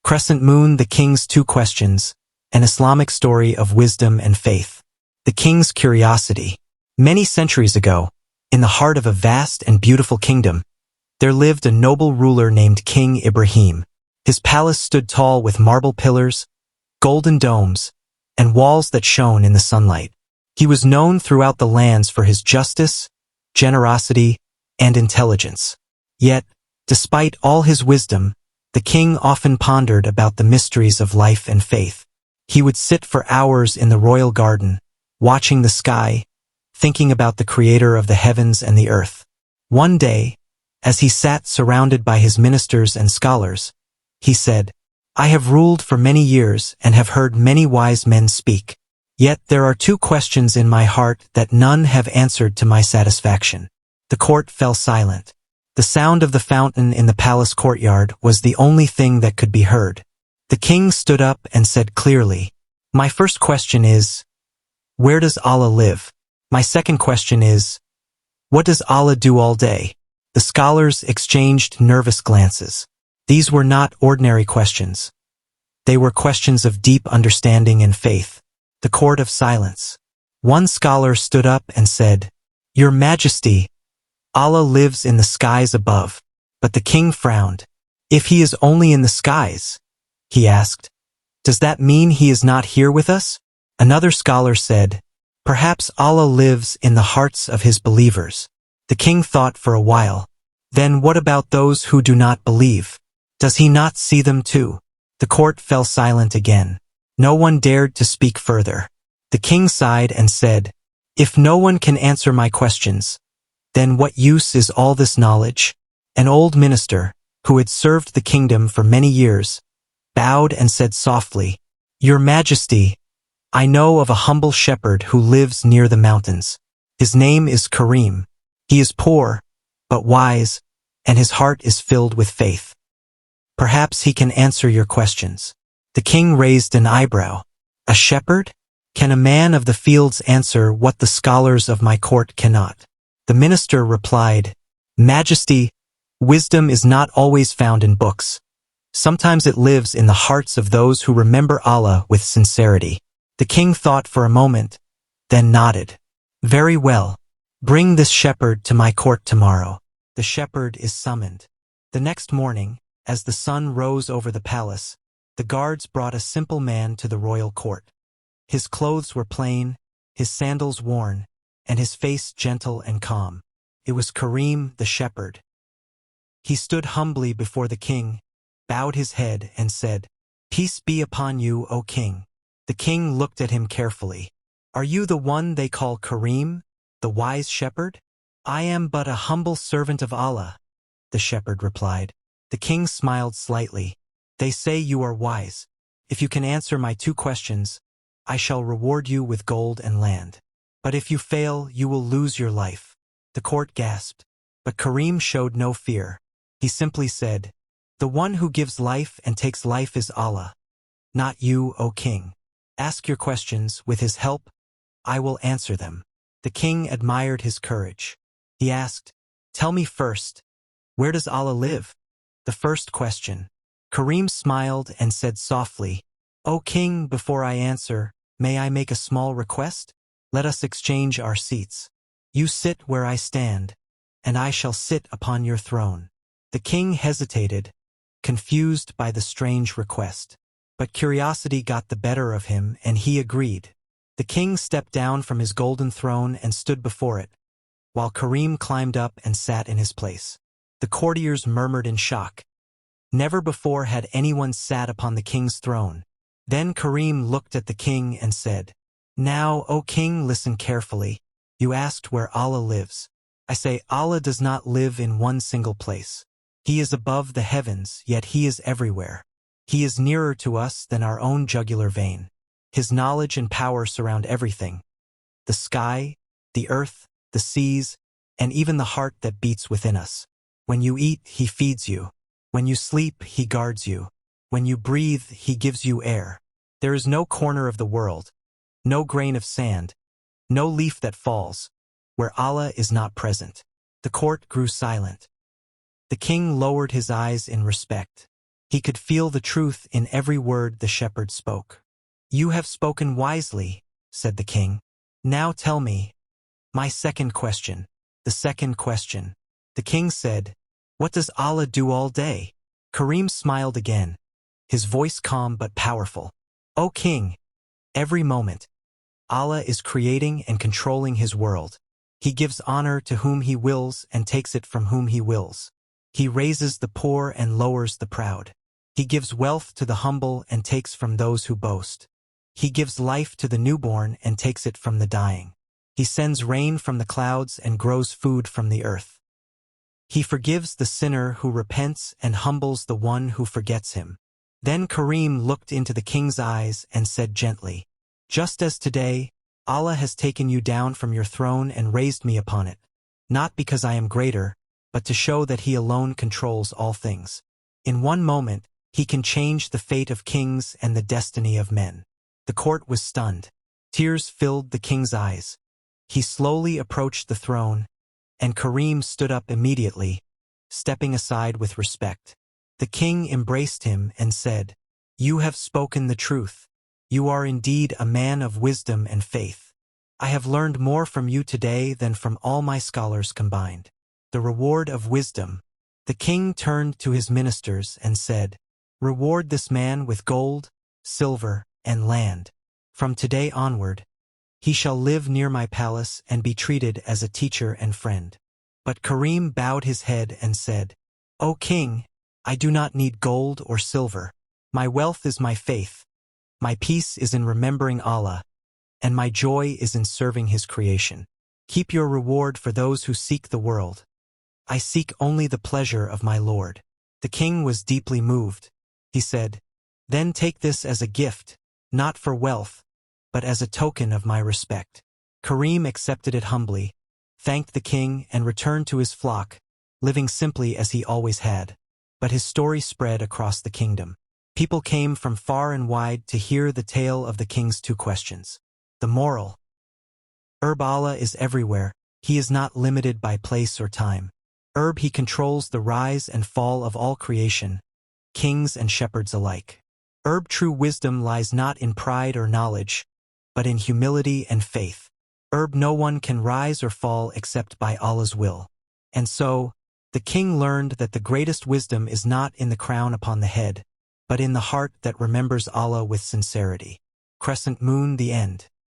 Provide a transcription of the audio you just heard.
Crescent Moon, the King's Two Questions, an Islamic story of wisdom and faith. The King's Curiosity. Many centuries ago, in the heart of a vast and beautiful kingdom, there lived a noble ruler named King Ibrahim. His palace stood tall with marble pillars, golden domes, and walls that shone in the sunlight. He was known throughout the lands for his justice, generosity, and intelligence. Yet, despite all his wisdom, the king often pondered about the mysteries of life and faith. He would sit for hours in the royal garden, watching the sky, thinking about the creator of the heavens and the earth. One day, as he sat surrounded by his ministers and scholars, he said, "I have ruled for many years and have heard many wise men speak. Yet there are two questions in my heart that none have answered to my satisfaction." The court fell silent. The sound of the fountain in the palace courtyard was the only thing that could be heard. The king stood up and said clearly, "My first question is, where does Allah live? My second question is, what does Allah do all day?" The scholars exchanged nervous glances. These were not ordinary questions. They were questions of deep understanding and faith. The court of silence. One scholar stood up and said, "Your Majesty, Allah lives in the skies above." But the king frowned. "If he is only in the skies," he asked, "does that mean he is not here with us?" Another scholar said, "Perhaps Allah lives in the hearts of his believers." The king thought for a while. "Then what about those who do not believe? Does he not see them too?" The court fell silent again. No one dared to speak further. The king sighed and said, "If no one can answer my questions, then what use is all this knowledge?" An old minister, who had served the kingdom for many years, bowed and said softly, "Your Majesty, I know of a humble shepherd who lives near the mountains. His name is Karim. He is poor, but wise, and his heart is filled with faith. Perhaps he can answer your questions." The king raised an eyebrow. "A shepherd? Can a man of the fields answer what the scholars of my court cannot?" The minister replied, "Majesty, wisdom is not always found in books. Sometimes it lives in the hearts of those who remember Allah with sincerity." The king thought for a moment, then nodded. "Very well. Bring this shepherd to my court tomorrow." The shepherd is summoned. The next morning, as the sun rose over the palace, the guards brought a simple man to the royal court. His clothes were plain, his sandals worn, and his face gentle and calm. It was Karim the shepherd. He stood humbly before the king, bowed his head, and said, "Peace be upon you, O king." The king looked at him carefully. "Are you the one they call Karim, the wise shepherd?" "I am but a humble servant of Allah," the shepherd replied. The king smiled slightly. "They say you are wise. If you can answer my two questions, I shall reward you with gold and land. But if you fail, you will lose your life." The court gasped, but Karim showed no fear. He simply said, "The one who gives life and takes life is Allah, not you, O king. Ask your questions. With his help, I will answer them." The king admired his courage. He asked, "Tell me first, where does Allah live?" The first question. Karim smiled and said softly, "O king, before I answer, may I make a small request? Let us exchange our seats. You sit where I stand, and I shall sit upon your throne." The king hesitated, confused by the strange request. But curiosity got the better of him, and he agreed. The king stepped down from his golden throne and stood before it, while Karim climbed up and sat in his place. The courtiers murmured in shock. Never before had anyone sat upon the king's throne. Then Karim looked at the king and said, "Now, O king, listen carefully. You asked where Allah lives. I say Allah does not live in one single place. He is above the heavens, yet he is everywhere. He is nearer to us than our own jugular vein. His knowledge and power surround everything: the sky, the earth, the seas, and even the heart that beats within us. When you eat, he feeds you. When you sleep, he guards you. When you breathe, he gives you air. There is no corner of the world, no grain of sand, no leaf that falls, where Allah is not present." The court grew silent. The king lowered his eyes in respect. He could feel the truth in every word the shepherd spoke. "You have spoken wisely," said the king. "Now tell me, my second question." The second question. The king said, "What does Allah do all day?" Karim smiled again, his voice calm but powerful. "O king, every moment, Allah is creating and controlling his world. He gives honor to whom he wills and takes it from whom he wills. He raises the poor and lowers the proud. He gives wealth to the humble and takes from those who boast. He gives life to the newborn and takes it from the dying. He sends rain from the clouds and grows food from the earth. He forgives the sinner who repents and humbles the one who forgets him." Then Karim looked into the king's eyes and said gently, "Just as today, Allah has taken you down from your throne and raised me upon it, not because I am greater, but to show that He alone controls all things. In one moment, He can change the fate of kings and the destiny of men." The court was stunned. Tears filled the king's eyes. He slowly approached the throne, and Karim stood up immediately, stepping aside with respect. The king embraced him and said, "You have spoken the truth. You are indeed a man of wisdom and faith. I have learned more from you today than from all my scholars combined." The reward of wisdom. The king turned to his ministers and said, "Reward this man with gold, silver, and land. From today onward, he shall live near my palace and be treated as a teacher and friend." But Karim bowed his head and said, "O king, I do not need gold or silver. My wealth is my faith. My peace is in remembering Allah, and my joy is in serving His creation. Keep your reward for those who seek the world. I seek only the pleasure of my Lord." The king was deeply moved. He said, "Then take this as a gift, not for wealth, but as a token of my respect." Karim accepted it humbly, thanked the king, and returned to his flock, living simply as he always had. But his story spread across the kingdom. People came from far and wide to hear the tale of the king's two questions. The moral. Allah is everywhere. He is not limited by place or time. He controls the rise and fall of all creation, kings and shepherds alike. True wisdom lies not in pride or knowledge, but in humility and faith. No one can rise or fall except by Allah's will. And so, the king learned that the greatest wisdom is not in the crown upon the head, but in the heart that remembers Allah with sincerity. Crescent Moon, the end.